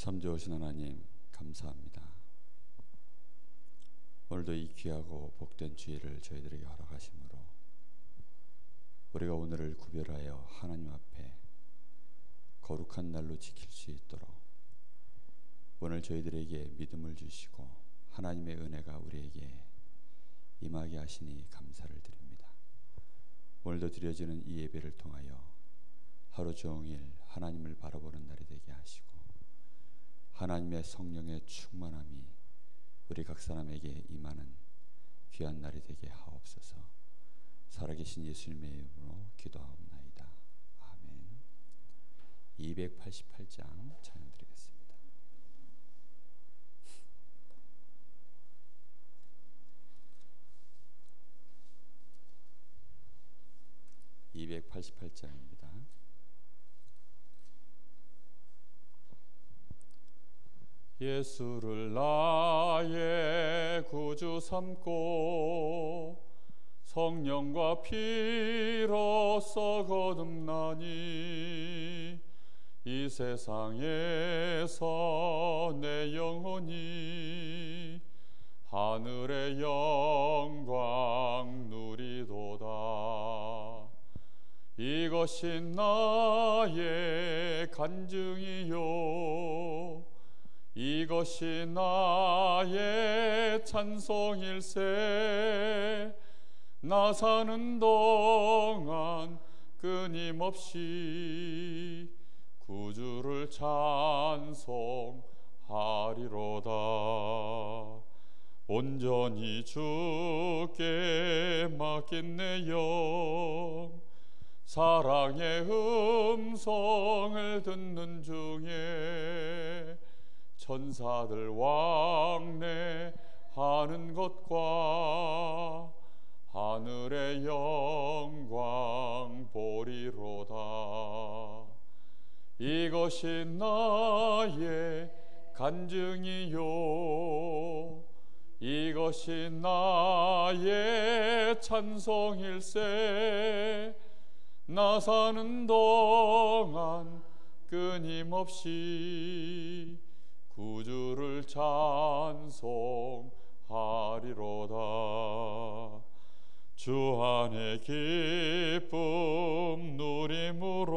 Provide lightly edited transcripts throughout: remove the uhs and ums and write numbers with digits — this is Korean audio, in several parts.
참 좋으신 하나님 감사합니다. 오늘도 이 귀하고 복된 주일을 저희들에게 허락하심으로 우리가 오늘을 구별하여 하나님 앞에 거룩한 날로 지킬 수 있도록 오늘 저희들에게 믿음을 주시고 하나님의 은혜가 우리에게 임하게 하시니 감사를 드립니다. 오늘도 드려지는 이 예배를 통하여 하루 종일 하나님을 바라보는 날이 되게 하시고 하나님의 성령의 충만함이 우리 각 사람에게 임하는 귀한 날이 되게 하옵소서. 살아계신 예수님의 이름으로 기도하옵나이다. 아멘. 288장 찬양 드리겠습니다. 288장입니다. 예수를 나의 구주 삼고 성령과 피로써 거듭나니 이 세상에서 내 영혼이 하늘의 영광 누리도다. 이것이 나의 간증이요 이것이 나의 찬송일세. 나 사는 동안 끊임없이 구주를 찬송하리로다. 온전히 주께 맡긴 내 영 사랑의 음성을 듣는 중에 천사들 왕래하는 것과 하늘의 영광 보리로다. 이것이 나의 간증이요 이것이 나의 찬송일세. 나 사는 동안 끊임없이 구주를 찬송하리로다. 주 안에 기쁨 누림으로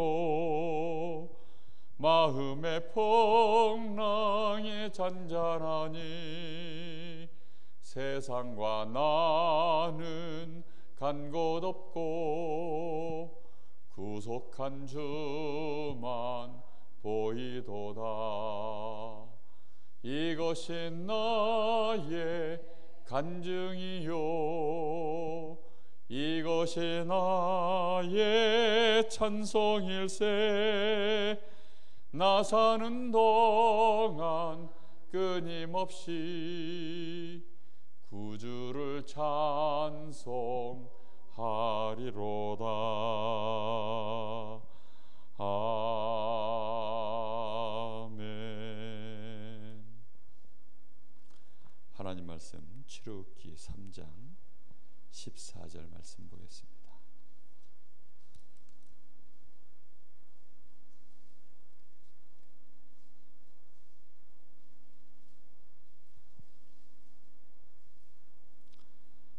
마음의 풍랑이 잔잔하니 세상과 나는 간 곳 없고 구속한 주만 보이도다. 이것이 나의 간증이요 이것이 나의 찬송일세. 나 사는 동안 끊임없이 구주를 찬송하리로다. 아멘. 하나님 말씀 출애굽기 3장 14절 말씀 보겠습니다.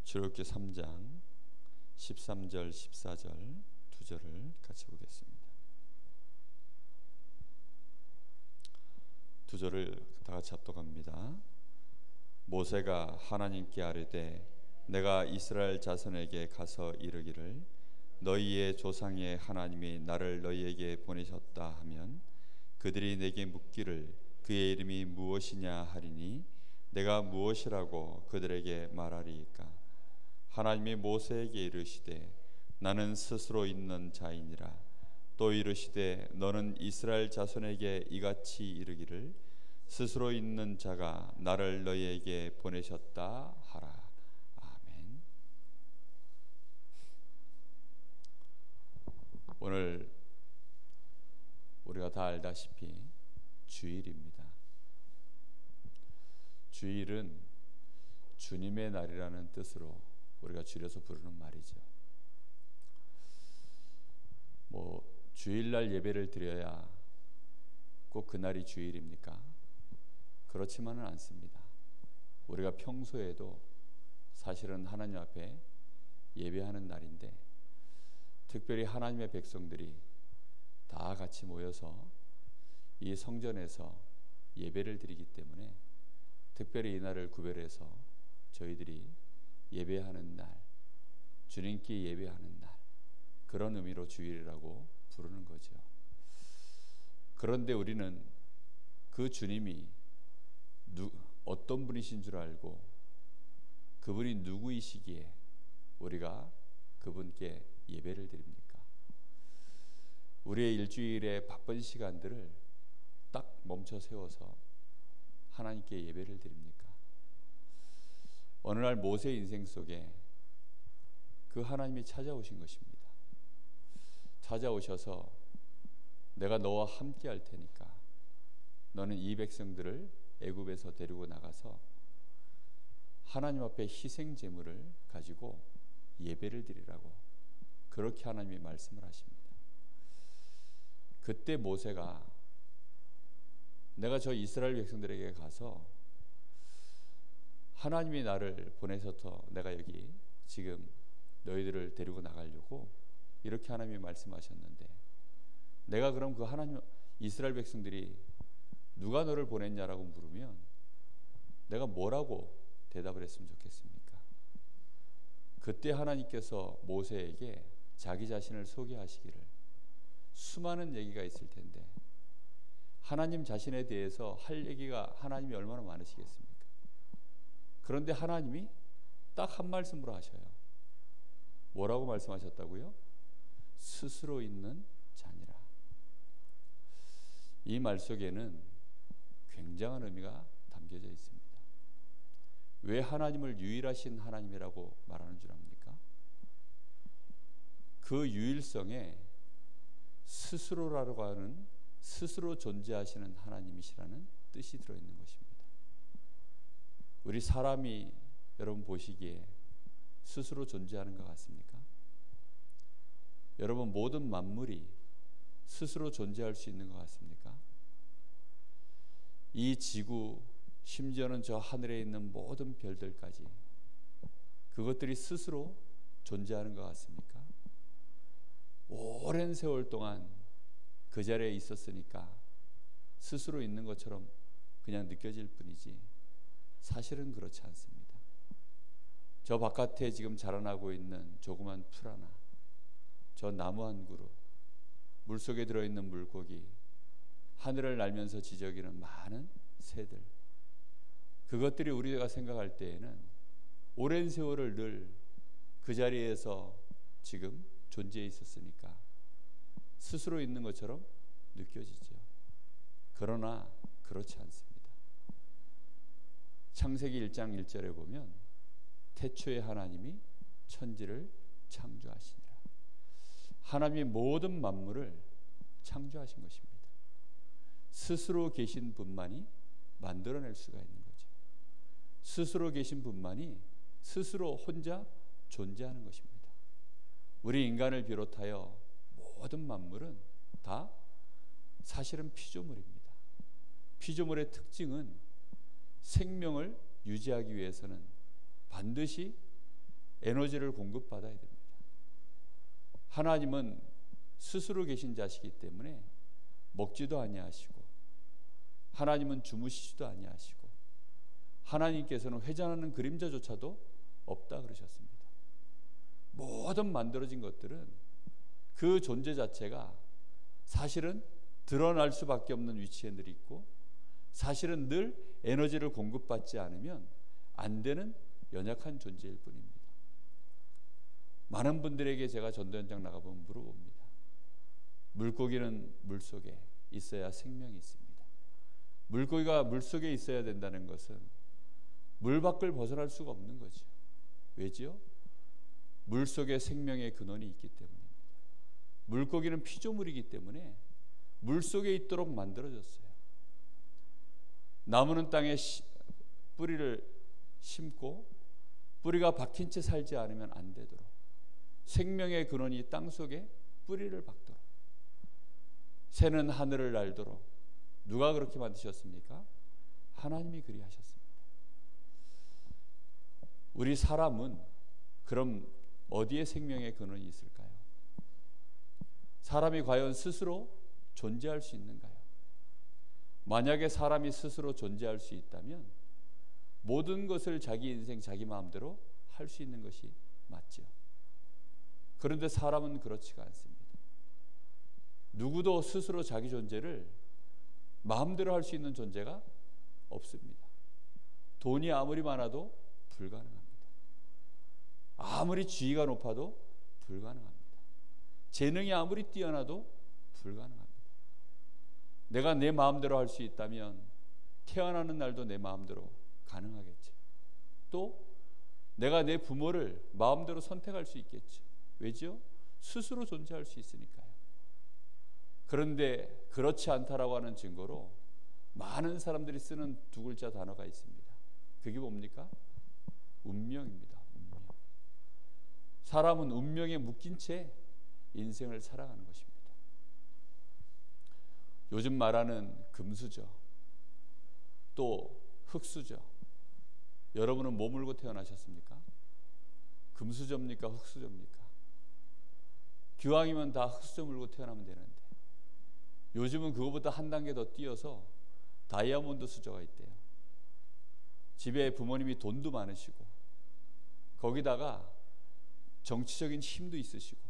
출애굽기 3장 13절 14절 두 절을 같이 보겠습니다. 두 절을 다 같이 합독합니다. 모세가 하나님께 아뢰되 내가 이스라엘 자손에게 가서 이르기를 너희의 조상의 하나님이 나를 너희에게 보내셨다 하면 그들이 내게 묻기를 그의 이름이 무엇이냐 하리니 내가 무엇이라고 그들에게 말하리이까. 하나님이 모세에게 이르시되 나는 스스로 있는 자이니라. 또 이르시되 너는 이스라엘 자손에게 이같이 이르기를 스스로 있는 자가 나를 너희에게 보내셨다 하라. 아멘. 오늘 우리가 다 알다시피 주일입니다. 주일은 주님의 날이라는 뜻으로 우리가 줄여서 부르는 말이죠. 주일날 예배를 드려야 꼭 그날이 주일입니까? 그렇지만은 않습니다. 우리가 평소에도 사실은 하나님 앞에 예배하는 날인데, 특별히 하나님의 백성들이 다 같이 모여서 이 성전에서 예배를 드리기 때문에 특별히 이 날을 구별해서 저희들이 예배하는 날, 주님께 예배하는 날, 그런 의미로 주일이라고 부르는 거죠. 그런데 우리는 그 주님이 어떤 분이신 줄 알고 그분이 누구이시기에 우리가 그분께 예배를 드립니까? 우리의 일주일의 바쁜 시간들을 딱 멈춰 세워서 하나님께 예배를 드립니까? 어느 날 모세 인생 속에 그 하나님이 찾아오신 것입니다. 찾아오셔서 내가 너와 함께 할 테니까 너는 이 백성들을 애굽에서 데리고 나가서 하나님 앞에 희생 제물을 가지고 예배를 드리라고, 그렇게 하나님이 말씀을 하십니다. 그때 모세가 내가 저 이스라엘 백성들에게 가서 하나님이 나를 보내셔서 내가 여기 지금 너희들을 데리고 나가려고 이렇게 하나님이 말씀하셨는데, 내가 그럼 그 하나님 이스라엘 백성들이 누가 너를 보냈냐라고 물으면 내가 뭐라고 대답을 했으면 좋겠습니까? 그때 하나님께서 모세에게 자기 자신을 소개하시기를, 수많은 얘기가 있을 텐데 하나님 자신에 대해서 할 얘기가 하나님이 얼마나 많으시겠습니까? 그런데 하나님이 딱 한 말씀으로 하셔요. 뭐라고 말씀하셨다고요? 스스로 있는 자니라. 이 말 속에는 굉장한 의미가 담겨져 있습니다. 왜 하나님을 유일하신 하나님이라고 말하는 줄 압니까? 그 유일성에 스스로라고 하는, 스스로 존재하시는 하나님이시라는 뜻이 들어있는 것입니다. 우리 사람이 여러분 보시기에 스스로 존재하는 것 같습니까? 여러분 모든 만물이 스스로 존재할 수 있는 것 같습니까? 이 지구, 심지어는 저 하늘에 있는 모든 별들까지 그것들이 스스로 존재하는 것 같습니까? 오랜 세월 동안 그 자리에 있었으니까 스스로 있는 것처럼 그냥 느껴질 뿐이지 사실은 그렇지 않습니다. 저 바깥에 지금 자라나고 있는 조그만 풀 하나, 저 나무 한 그루, 물속에 들어있는 물고기, 하늘을 날면서 지저귀는 많은 새들, 그것들이 우리가 생각할 때에는 오랜 세월을 늘 그 자리에서 지금 존재해 있었으니까 스스로 있는 것처럼 느껴지죠. 그러나 그렇지 않습니다. 창세기 1장 1절에 보면 태초에 하나님이 천지를 창조하시니라. 하나님이 모든 만물을 창조하신 것입니다. 스스로 계신 분만이 만들어낼 수가 있는 거죠. 스스로 계신 분만이 스스로 혼자 존재하는 것입니다. 우리 인간을 비롯하여 모든 만물은 다 사실은 피조물입니다. 피조물의 특징은 생명을 유지하기 위해서는 반드시 에너지를 공급받아야 됩니다. 하나님은 스스로 계신 자시기 때문에 먹지도 아니하시고, 하나님은 주무시지도 아니하시고, 하나님께서는 회전하는 그림자조차도 없다 그러셨습니다. 모든 만들어진 것들은 그 존재 자체가 사실은 드러날 수밖에 없는 위치에 늘 있고, 사실은 늘 에너지를 공급받지 않으면 안 되는 연약한 존재일 뿐입니다. 많은 분들에게 제가 전도 현장 나가보면 물어봅니다. 물고기는 물속에 있어야 생명이 있습니다. 물고기가 물속에 있어야 된다는 것은 물 밖을 벗어날 수가 없는 거죠. 왜지요? 물속에 생명의 근원이 있기 때문입니다. 물고기는 피조물이기 때문에 물속에 있도록 만들어졌어요. 나무는 땅에 뿌리를 심고 뿌리가 박힌 채 살지 않으면 안 되도록, 생명의 근원이 땅속에 뿌리를 박도록, 새는 하늘을 날도록 누가 그렇게 만드셨습니까? 하나님이 그리하셨습니다. 우리 사람은 그럼 어디에 생명의 근원이 있을까요? 사람이 과연 스스로 존재할 수 있는가요? 만약에 사람이 스스로 존재할 수 있다면 모든 것을 자기 인생 자기 마음대로 할 수 있는 것이 맞죠. 그런데 사람은 그렇지가 않습니다. 누구도 스스로 자기 존재를 마음대로 할 수 있는 존재가 없습니다. 돈이 아무리 많아도 불가능합니다. 아무리 지위가 높아도 불가능합니다. 재능이 아무리 뛰어나도 불가능합니다. 내가 내 마음대로 할 수 있다면 태어나는 날도 내 마음대로 가능하겠죠. 또 내가 내 부모를 마음대로 선택할 수 있겠죠. 왜죠? 스스로 존재할 수 있으니까요. 그런데 그렇지 않다라고 하는 증거로 많은 사람들이 쓰는 두 글자 단어가 있습니다. 그게 뭡니까? 운명입니다. 운명. 사람은 운명에 묶인 채 인생을 살아가는 것입니다. 요즘 말하는 금수저, 또 흙수저. 여러분은 뭐 물고 태어나셨습니까? 금수저입니까? 흙수저입니까? 기왕이면 다 흙수저 물고 태어나면 되는데 요즘은 그거보다 한 단계 더 뛰어서 다이아몬드 수저가 있대요. 집에 부모님이 돈도 많으시고 거기다가 정치적인 힘도 있으시고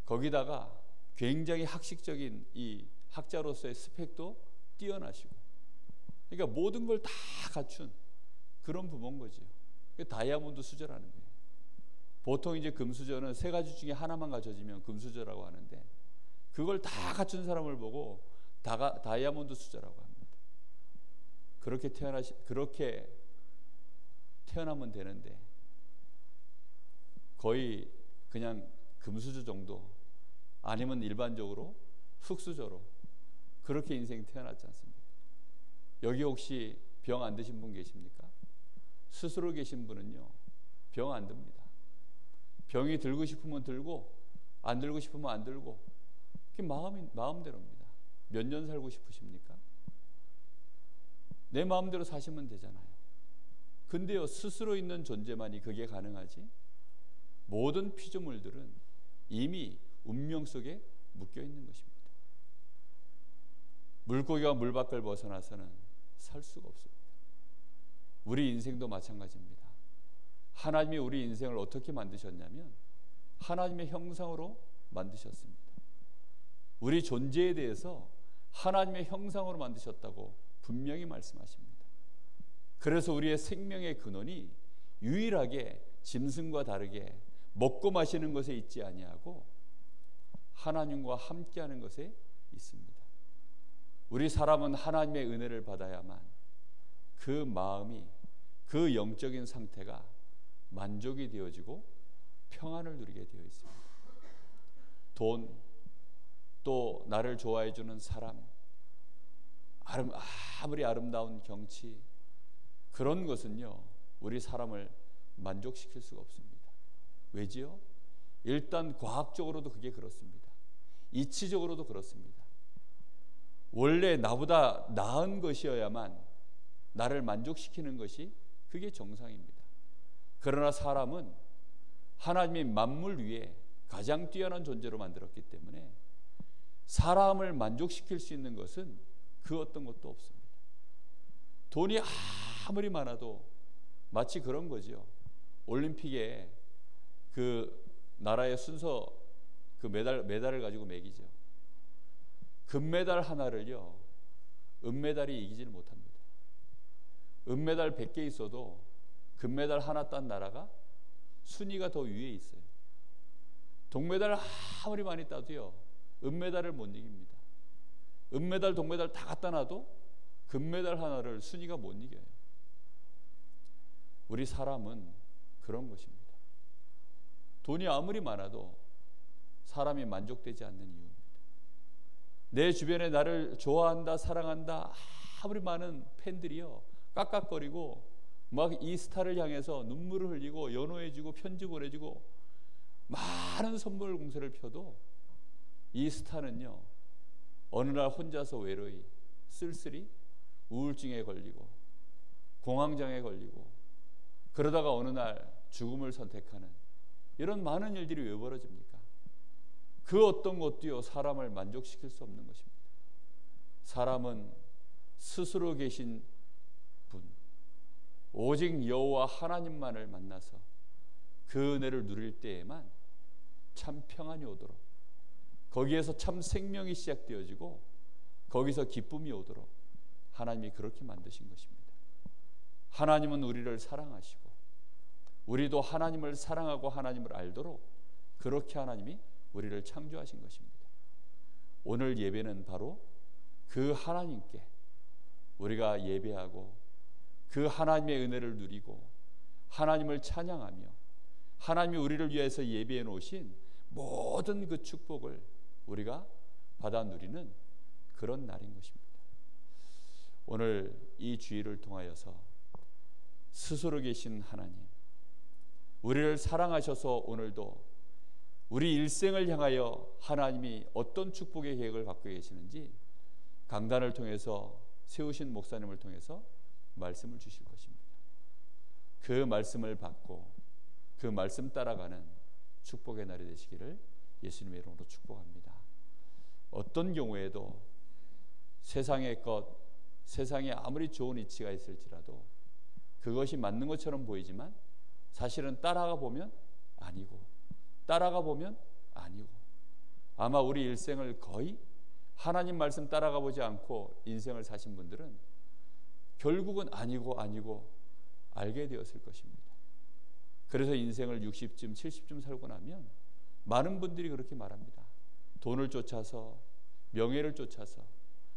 거기다가 굉장히 학식적인 이 학자로서의 스펙도 뛰어나시고 그러니까 모든 걸 다 갖춘 그런 부모인 거죠. 다이아몬드 수저라는 거예요. 보통 이제 금수저는 세 가지 중에 하나만 갖춰지면 금수저라고 하는데 그걸 다 갖춘 사람을 보고 다이아몬드 수저라고 합니다. 그렇게 태어나면 되는데 거의 그냥 금수저 정도 아니면 일반적으로 흙수저로 그렇게 인생 태어났지 않습니까? 여기 혹시 병 안 드신 분 계십니까? 스스로 계신 분은요 병 안 듭니다. 병이 들고 싶으면 들고 안 들고 싶으면 안 들고 그게 마음대로입니다. 몇 년 살고 싶으십니까? 내 마음대로 사시면 되잖아요. 근데요 스스로 있는 존재만이 그게 가능하지 모든 피조물들은 이미 운명 속에 묶여 있는 것입니다. 물고기가 물 밖을 벗어나서는 살 수가 없습니다. 우리 인생도 마찬가지입니다. 하나님이 우리 인생을 어떻게 만드셨냐면 하나님의 형상으로 만드셨습니다. 우리 존재에 대해서 하나님의 형상으로 만드셨다고 분명히 말씀하십니다. 그래서 우리의 생명의 근원이 유일하게 짐승과 다르게 먹고 마시는 것에 있지 아니하고 하나님과 함께하는 것에 있습니다. 우리 사람은 하나님의 은혜를 받아야만 그 마음이 그 영적인 상태가 만족이 되어지고 평안을 누리게 되어 있습니다. 돈, 또 나를 좋아해 주는 사람, 아무리 아름다운 경치 그런 것은요 우리 사람을 만족시킬 수가 없습니다. 왜지요? 일단 과학적으로도 그게 그렇습니다. 이치적으로도 그렇습니다. 원래 나보다 나은 것이어야만 나를 만족시키는 것이 그게 정상입니다. 그러나 사람은 하나님이 만물 위에 가장 뛰어난 존재로 만들었기 때문에 사람을 만족시킬 수 있는 것은 그 어떤 것도 없습니다. 돈이 아무리 많아도 마치 그런 거죠. 올림픽에 그 나라의 순서 그 메달을 가지고 매기죠. 금메달 하나를요 은메달이 이기지는 못합니다. 은메달 100개 있어도 금메달 하나 딴 나라가 순위가 더 위에 있어요. 동메달 아무리 많이 따도요 은메달을 못 이깁니다. 은메달 동메달 다 갖다 놔도 금메달 하나를 순위가 못 이겨요. 우리 사람은 그런 것입니다. 돈이 아무리 많아도 사람이 만족되지 않는 이유입니다. 내 주변에 나를 좋아한다 사랑한다 아무리 많은 팬들이요 깍깍거리고 막 이 스타를 향해서 눈물을 흘리고 연호해주고 편지 보내주고 많은 선물 공세를 펴도 이 스타는요 어느 날 혼자서 외로이 쓸쓸히 우울증에 걸리고 공황장애 걸리고 그러다가 어느 날 죽음을 선택하는 이런 많은 일들이 왜 벌어집니까? 그 어떤 것도요 사람을 만족시킬 수 없는 것입니다. 사람은 스스로 계신 분 오직 여호와 하나님만을 만나서 그 은혜를 누릴 때에만 참 평안이 오도록 거기에서 참 생명이 시작되어지고 거기서 기쁨이 오도록 하나님이 그렇게 만드신 것입니다. 하나님은 우리를 사랑하시고 우리도 하나님을 사랑하고 하나님을 알도록 그렇게 하나님이 우리를 창조하신 것입니다. 오늘 예배는 바로 그 하나님께 우리가 예배하고 그 하나님의 은혜를 누리고 하나님을 찬양하며 하나님이 우리를 위해서 예배해 놓으신 모든 그 축복을 우리가 받아 누리는 그런 날인 것입니다. 오늘 이 주일을 통하여서 스스로 계신 하나님 우리를 사랑하셔서 오늘도 우리 일생을 향하여 하나님이 어떤 축복의 계획을 갖고 계시는지 강단을 통해서 세우신 목사님을 통해서 말씀을 주실 것입니다. 그 말씀을 받고 그 말씀 따라가는 축복의 날이 되시기를 예수님의 이름으로 축복합니다. 어떤 경우에도 세상의 것, 세상에 아무리 좋은 이치가 있을지라도 그것이 맞는 것처럼 보이지만 사실은 따라가 보면 아니고 따라가 보면 아니고 아마 우리 일생을 거의 하나님 말씀 따라가 보지 않고 인생을 사신 분들은 결국은 아니고 알게 되었을 것입니다. 그래서 인생을 60쯤 70쯤 살고 나면 많은 분들이 그렇게 말합니다. 돈을 쫓아서 명예를 쫓아서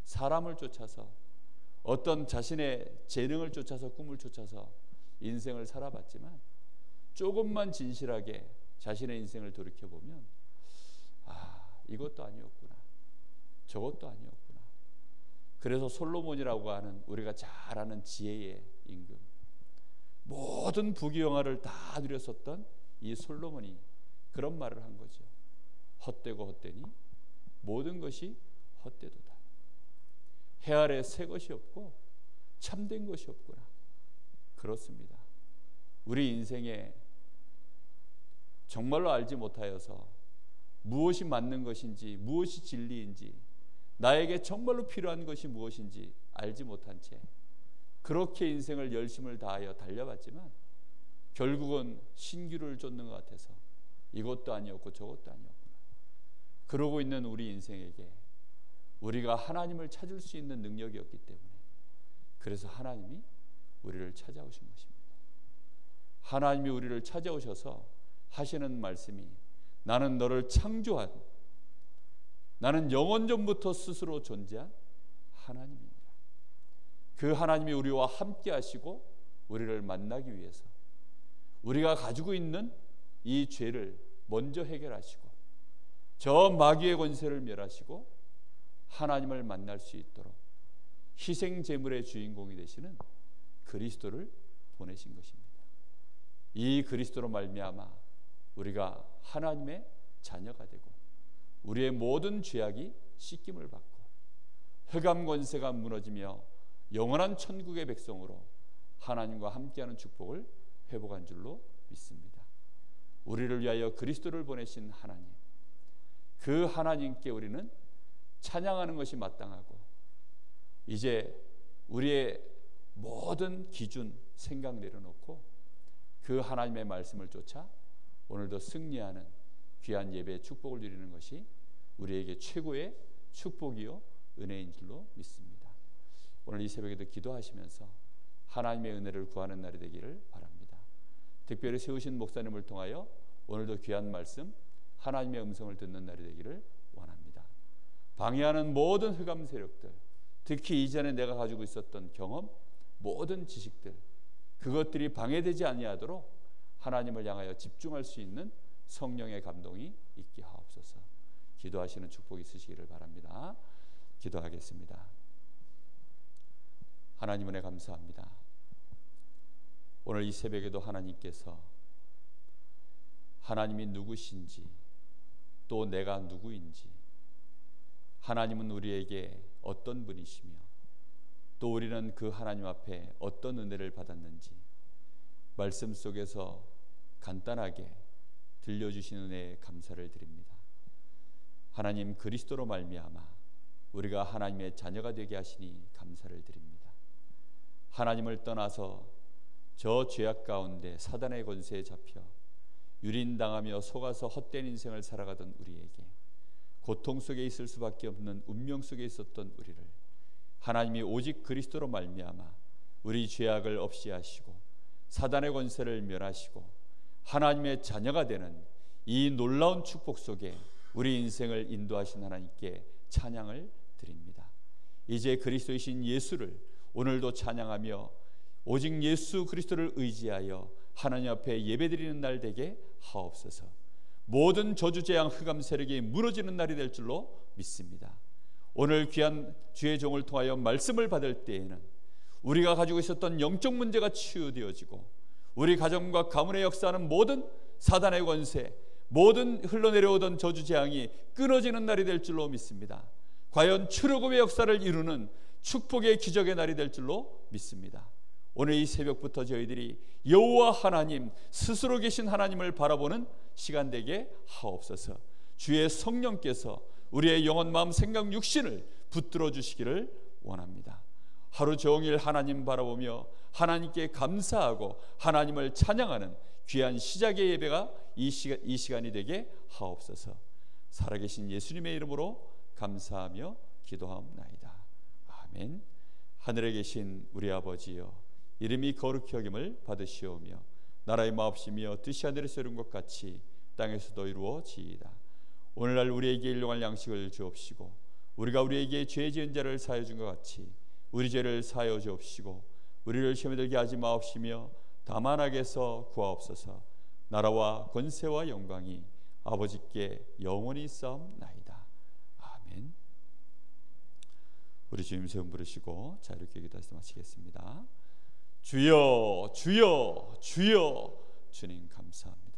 사람을 쫓아서 어떤 자신의 재능을 쫓아서 꿈을 쫓아서 인생을 살아봤지만 조금만 진실하게 자신의 인생을 돌이켜보면 이것도 아니었구나 저것도 아니었구나. 그래서 솔로몬이라고 하는 우리가 잘 아는 지혜의 임금 모든 부귀영화를 다 누렸었던 이 솔로몬이 그런 말을 한 거죠. 헛되고 헛되니 모든 것이 헛되도다. 해 아래 새 것이 없고 참된 것이 없구나. 그렇습니다. 우리 인생에 정말로 알지 못하여서 무엇이 맞는 것인지 무엇이 진리인지 나에게 정말로 필요한 것이 무엇인지 알지 못한 채 그렇게 인생을 열심을 다하여 달려봤지만 결국은 신규를 쫓는 것 같아서 이것도 아니었고 저것도 아니었구나. 그러고 있는 우리 인생에게 우리가 하나님을 찾을 수 있는 능력이었기 때문에 그래서 하나님이 우리를 찾아오신 것입니다. 하나님이 우리를 찾아오셔서 하시는 말씀이 나는 너를 창조한 나는 영원전부터 스스로 존재한 하나님입니다. 그 하나님이 우리와 함께 하시고 우리를 만나기 위해서 우리가 가지고 있는 이 죄를 먼저 해결하시고 저 마귀의 권세를 멸하시고 하나님을 만날 수 있도록 희생 제물의 주인공이 되시는 그리스도를 보내신 것입니다. 이 그리스도로 말미암아 우리가 하나님의 자녀가 되고 우리의 모든 죄악이 씻김을 받고 흑암 권세가 무너지며 영원한 천국의 백성으로 하나님과 함께하는 축복을 회복한 줄로 믿습니다. 우리를 위하여 그리스도를 보내신 하나님, 그 하나님께 우리는 찬양하는 것이 마땅하고 이제 우리의 모든 기준 생각 내려놓고 그 하나님의 말씀을 쫓아 오늘도 승리하는 귀한 예배의 축복을 누리는 것이 우리에게 최고의 축복이요 은혜인 줄로 믿습니다. 오늘 이 새벽에도 기도하시면서 하나님의 은혜를 구하는 날이 되기를 바랍니다. 특별히 세우신 목사님을 통하여 오늘도 귀한 말씀 하나님의 음성을 듣는 날이 되기를 원합니다. 방해하는 모든 흑암 세력들, 특히 이전에 내가 가지고 있었던 경험, 모든 지식들, 그것들이 방해되지 아니하도록 하나님을 향하여 집중할 수 있는 성령의 감동이 있게 하옵소서. 기도하시는 축복이 있으시기를 바랍니다. 기도하겠습니다. 하나님 은혜 감사합니다. 오늘 이 새벽에도 하나님께서 하나님이 누구신지 또 내가 누구인지 하나님은 우리에게 어떤 분이시며 또 우리는 그 하나님 앞에 어떤 은혜를 받았는지 말씀 속에서 간단하게 들려주신 은혜에 감사를 드립니다. 하나님 그리스도로 말미암아 우리가 하나님의 자녀가 되게 하시니 감사를 드립니다. 하나님을 떠나서 저 죄악 가운데 사단의 권세에 잡혀 유린당하며 속아서 헛된 인생을 살아가던 우리에게 고통 속에 있을 수밖에 없는 운명 속에 있었던 우리를 하나님이 오직 그리스도로 말미암아 우리 죄악을 없이 하시고 사단의 권세를 멸하시고 하나님의 자녀가 되는 이 놀라운 축복 속에 우리 인생을 인도하신 하나님께 찬양을 드립니다. 이제 그리스도이신 예수를 오늘도 찬양하며 오직 예수 그리스도를 의지하여 하나님 앞에 예배드리는 날 되게 하옵소서. 모든 저주재앙 흑암 세력이 무너지는 날이 될 줄로 믿습니다. 오늘 귀한 주의 종을 통하여 말씀을 받을 때에는 우리가 가지고 있었던 영적 문제가 치유되어지고 우리 가정과 가문에 역사하는 모든 사단의 권세, 모든 흘러내려오던 저주재앙이 끊어지는 날이 될 줄로 믿습니다. 과연 출애굽의 역사를 이루는 축복의 기적의 날이 될 줄로 믿습니다. 오늘 이 새벽부터 저희들이 여호와 하나님 스스로 계신 하나님을 바라보는 시간 되게 하옵소서. 주의 성령께서 우리의 영혼, 마음, 생각, 육신을 붙들어 주시기를 원합니다. 하루 종일 하나님 바라보며 하나님께 감사하고 하나님을 찬양하는 귀한 시작의 예배가 이 시간이 되게 하옵소서. 살아계신 예수님의 이름으로 감사하며 기도하옵나이다. 아멘. 하늘에 계신 우리 아버지여, 이름이 거룩히 여김을 받으시오며 나라의 마옵시며 뜻이 하늘에서 이룬 것 같이 땅에서도 이루어지이다. 오늘날 우리에게 일용할 양식을 주옵시고 우리가 우리에게 죄 지은 자를 사하여 준 것 같이 우리 죄를 사하여 주옵시고 우리를 시험에 들게 하지 마옵시며 다만 악에서 구하옵소서. 나라와 권세와 영광이 아버지께 영원히 있사옵나이다. 아멘. 우리 주님 세움 부르시고 자유롭게 기도해서 마치겠습니다. 주여 주여 주여, 주님 감사합니다.